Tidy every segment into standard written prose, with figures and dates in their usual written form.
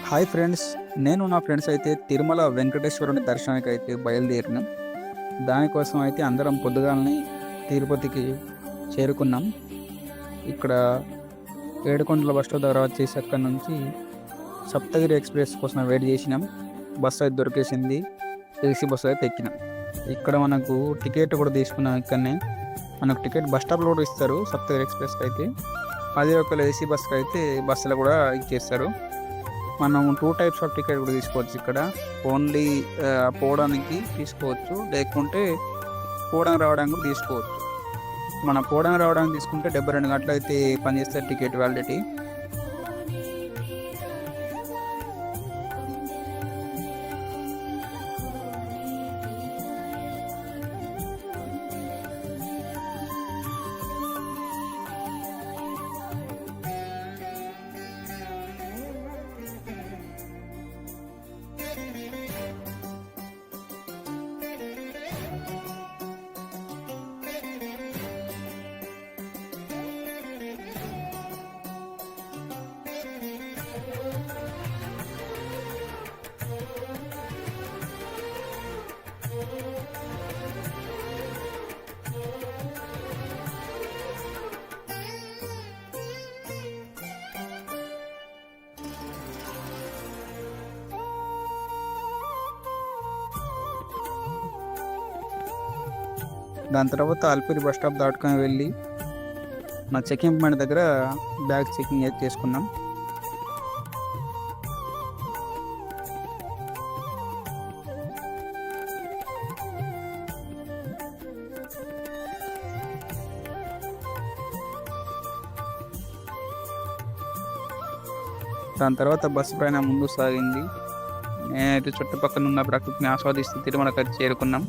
Hi friends, నేను నా friends అయితే తిరుమల వెంకటేశ్వరుని దర్శనానికి అయితే బయలుదేరినాం. దానికోసం అయితే అందరం పొద్దుగాలని తిరుపతికి చేరుకున్నాం. ఇక్కడ ఏడుకొండల బస్ స్టాప్ దగ్గర వచ్చేసి అక్కడ నుంచి సప్తగిరి ఎక్స్ప్రెస్ కోసం వెయిట్ చేసినాం. బస్సు అయితే దొరికేసింది. ఏసీ బస్సు అయితే ఎక్కినాం. ఇక్కడ మనకు టికెట్ కూడా తీసుకున్నాం. ఇక్కడనే మనకు టికెట్ బస్ స్టాప్లో కూడా ఇస్తారు. సప్తగిరి ఎక్స్ప్రెస్కి అయితే అదే ఒక ఏసీ బస్కి అయితే బస్సులో కూడా ఇచ్చేస్తారు. మనం 2 టైప్స్ ఆఫ్ టికెట్ కూడా తీసుకోవచ్చు. ఇక్కడ ఓన్లీ పోవడానికి తీసుకోవచ్చు, లేకుంటే పోవడానికి రావడానికి కూడా తీసుకోవచ్చు. మనం పోవడానికి రావడానికి తీసుకుంటే 72 గంటలు అయితే పనిచేస్తారు టికెట్ వ్యాలిడిటీ. దాని తర్వాత అల్పిరి బస్ స్టాప్ దాటుకొని వెళ్ళి నా చెకింగ్ పాయింట్ దగ్గర బ్యాగ్ చెకింగ్ చేసుకున్నాం. దాని తర్వాత బస్సు ప్రయాణం ముందు సాగింది. నేనైతే చుట్టుపక్కల ఉన్న ప్రకృతిని ఆస్వాదిస్తూ తిరుమలకి చేరుకున్నాం.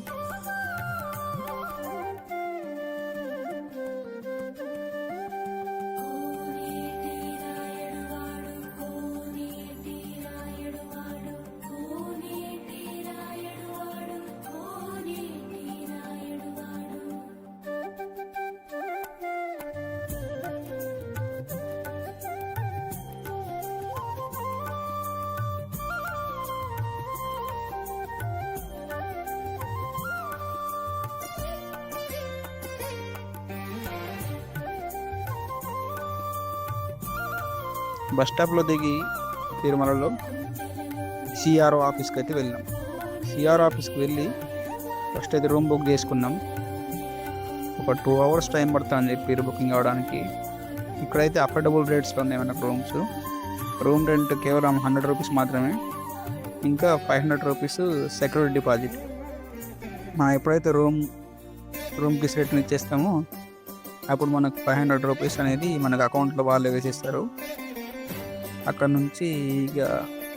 బస్ స్టాప్లో దిగి తిరుమలలో సిఆర్ఓ ఆఫీస్కి అయితే వెళ్ళాం. సిఆర్ఓ ఆఫీస్కి వెళ్ళి ఫస్ట్ అయితే రూమ్ బుక్ చేసుకున్నాం. ఒక 2 అవర్స్ టైం పడుతుంది చెప్పి బుకింగ్ అవ్వడానికి. ఇక్కడైతే అఫోర్డబుల్ రేట్స్లో ఉన్నాయి మనకు రూమ్స్. రూమ్ రెంట్ కేవలం 100 రూపీస్ మాత్రమే, ఇంకా 500 రూపీస్ సెక్యూరిటీ డిపాజిట్. మనం ఎప్పుడైతే రూమ్కి రిటర్న్ ఇచ్చేస్తామో అప్పుడు మనకు 500 రూపీస్ అనేది మనకు అకౌంట్లో వాళ్ళే వేసేస్తారు. అక్కడ నుంచి ఇక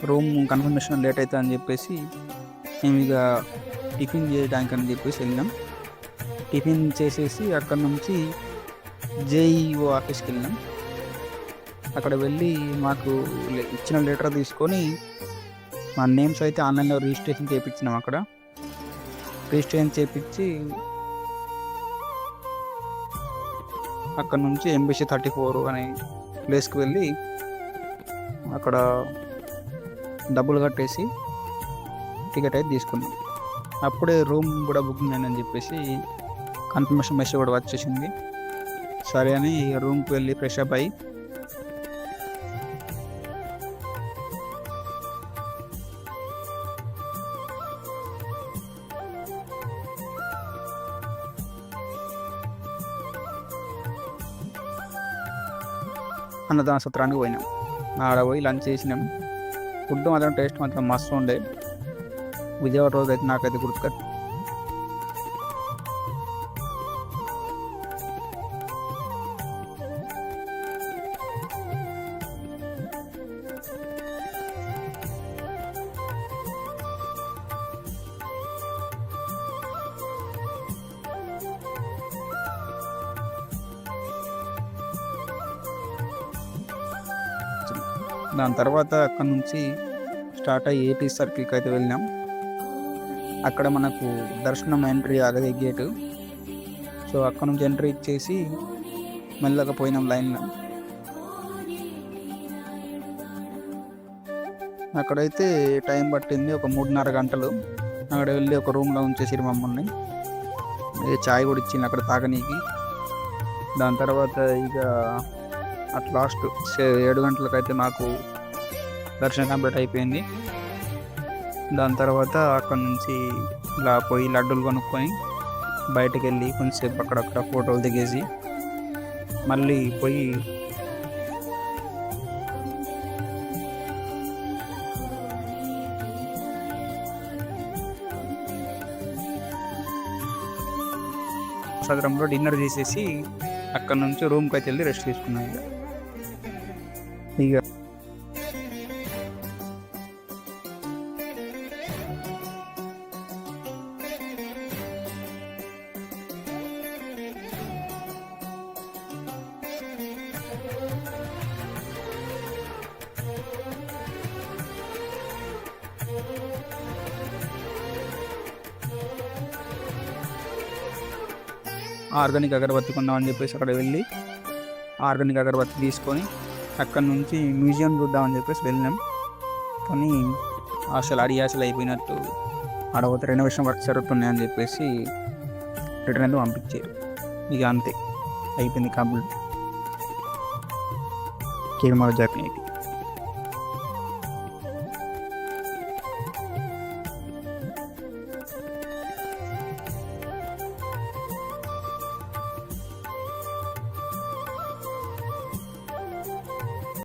రూమ్ కన్ఫర్మేషన్ లేట్ అవుతుంది అని చెప్పేసి మేము ఇక టిఫిన్ చేయడానికి అని చెప్పేసి వెళ్ళినాం. టిఫిన్ చేసేసి అక్కడ నుంచి జేఈఓ ఆఫీస్కి వెళ్ళినాం. అక్కడ వెళ్ళి మాకు ఇచ్చిన లెటర్ తీసుకొని మా నేమ్స్ అయితే ఆన్లైన్లో రిజిస్ట్రేషన్ చేయించినాం. అక్కడ రిజిస్ట్రేషన్ చేయించి అక్కడ నుంచి ఎంబీసీ 34 అనే ప్లేస్కి వెళ్ళి అక్కడ డబ్బులు కట్టేసి టికెట్ అయితే తీసుకున్నాం. అప్పుడే రూమ్ కూడా బుకింగ్ అయిందని చెప్పేసి కన్ఫర్మేషన్ మెసేజ్ కూడా వచ్చేసింది. సరే అని రూమ్కి వెళ్ళి ఫ్రెష్ అప్ అయ్యి అన్నదాన సత్రానికి పోయినాం. ఆడ పోయి లంచ్ చేసినాం. ఫుడ్ మాత్రం టేస్ట్ మాత్రం మస్తు ఉండే. విజయవాడ రోజు అయితే నాకైతే గుర్తుకొచ్చు. దాని తర్వాత అక్కడ నుంచి స్టార్ట్ అయ్యి ఏపీ సర్కిల్కి అయితే వెళ్ళినాం. అక్కడ మనకు దర్శనం ఎంట్రీ ఆగదే గేటు. సో అక్కడ నుంచి ఎంట్రీ ఇచ్చేసి మెల్లగా పోయినాం లైన్లో. అక్కడైతే టైం పట్టింది ఒక 3:30 గంటలు. అక్కడ వెళ్ళి ఒక రూమ్లో ఉంచేసిరు మమ్మల్ని. చాయ్ కూడా ఇచ్చింది అక్కడ తాగనీకి. దాని తర్వాత ఇక అట్ లాస్ట్ 7 గంటలకైతే మాకు దర్శనం కంప్లీట్ అయిపోయింది. దాని తర్వాత అక్కడ నుంచి ఇలా పోయి లడ్డూలు కొనుక్కొని బయటకు వెళ్ళి కొంచెంసేపు అక్కడక్కడ ఫోటోలు దిగేసి మళ్ళీ పోయి సదరంలో డిన్నర్ చేసేసి అక్కడ నుంచి రూమ్కి అయితే వెళ్ళి రెస్ట్ తీసుకున్నాం. ఇక 6 అగరబత్తి కొందామని చెప్పేసి అక్కడ వెళ్ళి ఆర్గానిక్ అగరబత్తి తీసుకొని అక్కడ నుంచి మ్యూజియం చూద్దామని చెప్పేసి వెళ్ళినాం. కానీ అసలు ఆశలు అయిపోయినట్టు ఆడపోతే రెనోవేషన్ వర్క్ జరుగుతున్నాయని చెప్పేసి రిటర్న్ అయితే పంపించారు. ఇక అంతే అయిపోయింది కంప్లీట్ తిరుమల జర్నీ.